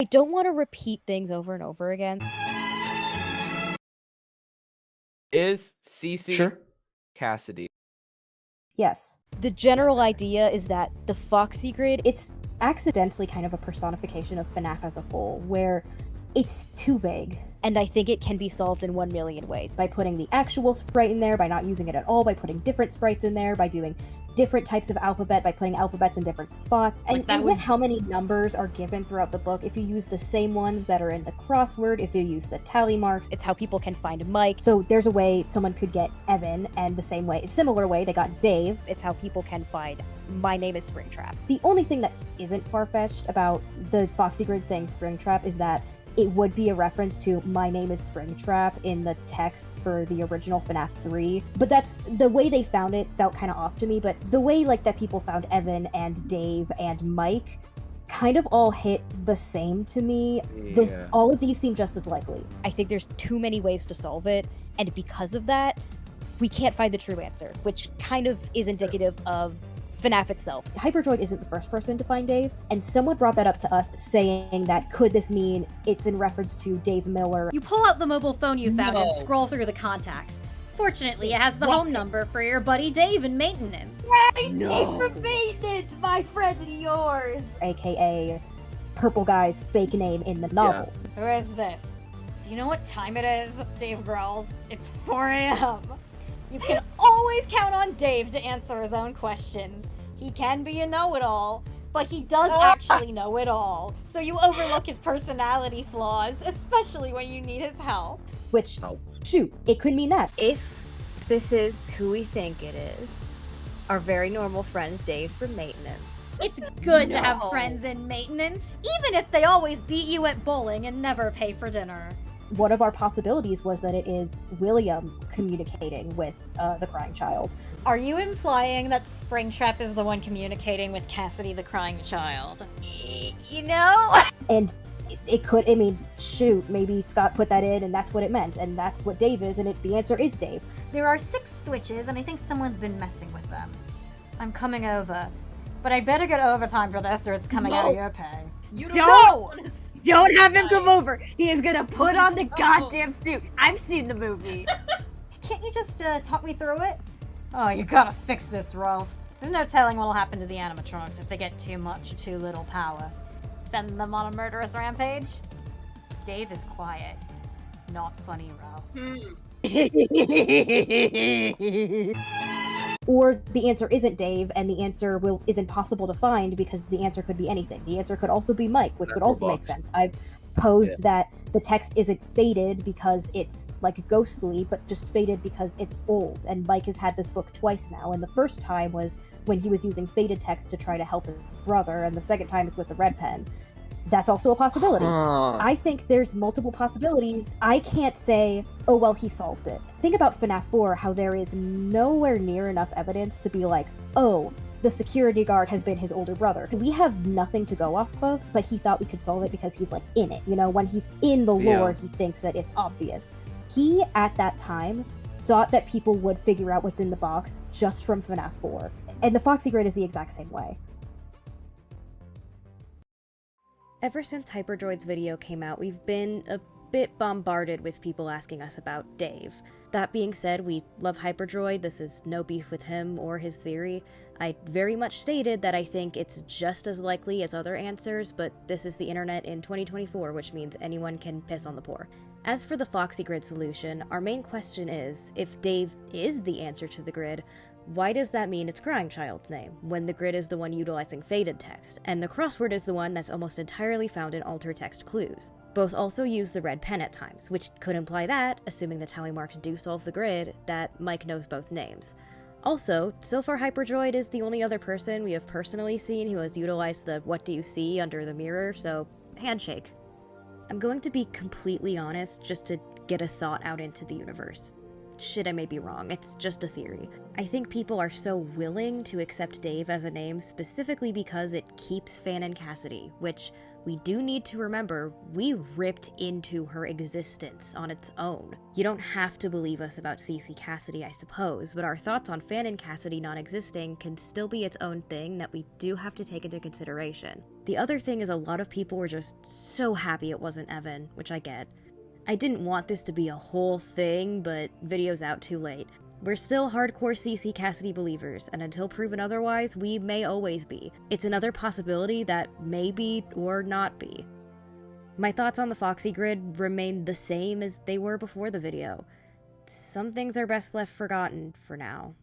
I don't want to repeat things over and over again. Is Cece Sure. Cassidy? Yes. The general idea is that the Foxy Grid, It's accidentally kind of a personification of FNAF as a whole, where it's too vague. and I think it can be solved in 1 million ways. By putting the actual sprite in there, by not using it at all, by putting different sprites in there, by doing different types of alphabet, by putting alphabets in different spots, and with how many numbers are given throughout the book, if you use the same ones that are in the crossword, if you use the tally marks, It's how people can find Mike. so there's a way someone could get Evan, and the similar way they got Dave. It's how people can find my name is Springtrap. The only thing that isn't far-fetched about the Foxy Grid saying Springtrap is that it would be a reference to My Name is Springtrap in the texts for the original FNAF 3. But that's the way they found it felt kind of off to me, but the way like that people found Evan and Dave and Mike kind of all hit the same to me. Yeah. All of these seem just as likely. I think there's too many ways to solve it, and because of that, we can't find the true answer, which kind of is indicative of FNAF itself. Hyperdroid isn't the first person to find Dave, and someone brought that up to us saying that could this mean it's in reference to Dave Miller? You pull out the mobile phone you found and scroll through the contacts. Fortunately, it has the home number for your buddy Dave in maintenance. Dave from maintenance, my friend and yours! AKA Purple Guy's fake name in the novels. Who is this? Do you know what time it is? Dave growls. It's 4 a.m. You can always count on Dave to answer his own questions. He can be a know-it-all, but he does actually know it all. So you overlook his personality flaws, especially when you need his help. Which, shoot, it could mean that. If this is who we think it is, our very normal friend Dave from maintenance. It's good to have friends in maintenance, even if they always beat you at bowling and never pay for dinner. One of our possibilities was that it is William communicating with the crying child. Are you implying that Springtrap is the one communicating with Cassidy the crying child? You know? And it could, I mean, shoot, maybe Scott put that in and that's what it meant, and that's what Dave is, and the answer is Dave. There are 6 switches, and I think someone's been messing with them. I'm coming over. But I better get overtime for this, or it's coming out of your pay. Don't have him come over. He is gonna put on the goddamn suit. I've seen the movie. Can't you just talk me through it? Oh, you gotta fix this, Rolf. There's no telling what'll happen to the animatronics if they get too much or too little power. Send them on a murderous rampage? Dave is quiet. Not funny, Ralph. Or the answer isn't Dave, and the answer is impossible to find because the answer could be anything. The answer could also be Mike, which would also make sense. I've posed that the text isn't faded because it's like ghostly, but just faded because it's old. And Mike has had this book twice now, and the first time was when he was using faded text to try to help his brother, and the second time it's with the red pen. That's also a possibility. I think there's multiple possibilities. I can't say, oh, well, he solved it. Think about FNAF 4, how there is nowhere near enough evidence to be like, oh, the security guard has been his older brother. We have nothing to go off of, but he thought we could solve it because he's like in it. You know, when he's in the lore, he thinks that it's obvious. He, at that time, thought that people would figure out what's in the box just from FNAF 4. And the Foxy Grid is the exact same way. Ever since Hyperdroid's video came out, we've been a bit bombarded with people asking us about Dave. That being said, we love Hyperdroid, this is no beef with him or his theory. I very much stated that I think it's just as likely as other answers, but this is the internet in 2024, which means anyone can piss on the poor. As for the Foxy Grid solution, our main question is, if Dave is the answer to the grid, why does that mean it's Crying Child's name, when the grid is the one utilizing faded text, and the crossword is the one that's almost entirely found in alter text clues? Both also use the red pen at times, which could imply that, assuming the tally marks do solve the grid, that Mike knows both names. Also, so far Hyperdroid is the only other person we have personally seen who has utilized the what do you see under the mirror, so handshake. I'm going to be completely honest just to get a thought out into the universe. Shit, I may be wrong, it's just a theory. I think people are so willing to accept Dave as a name specifically because it keeps Fan and Cassidy, which, we do need to remember we ripped into her existence on its own. You don't have to believe us about CC Cassidy, I suppose, but our thoughts on Fan and Cassidy non-existing can still be its own thing that we do have to take into consideration. The other thing is a lot of people were just so happy it wasn't Evan, which I get. I didn't want this to be a whole thing, but video's out too late. We're still hardcore CC Cassidy believers, and until proven otherwise, we may always be. It's another possibility that may be or not be. My thoughts on the Foxy grid remain the same as they were before the video. Some things are best left forgotten for now.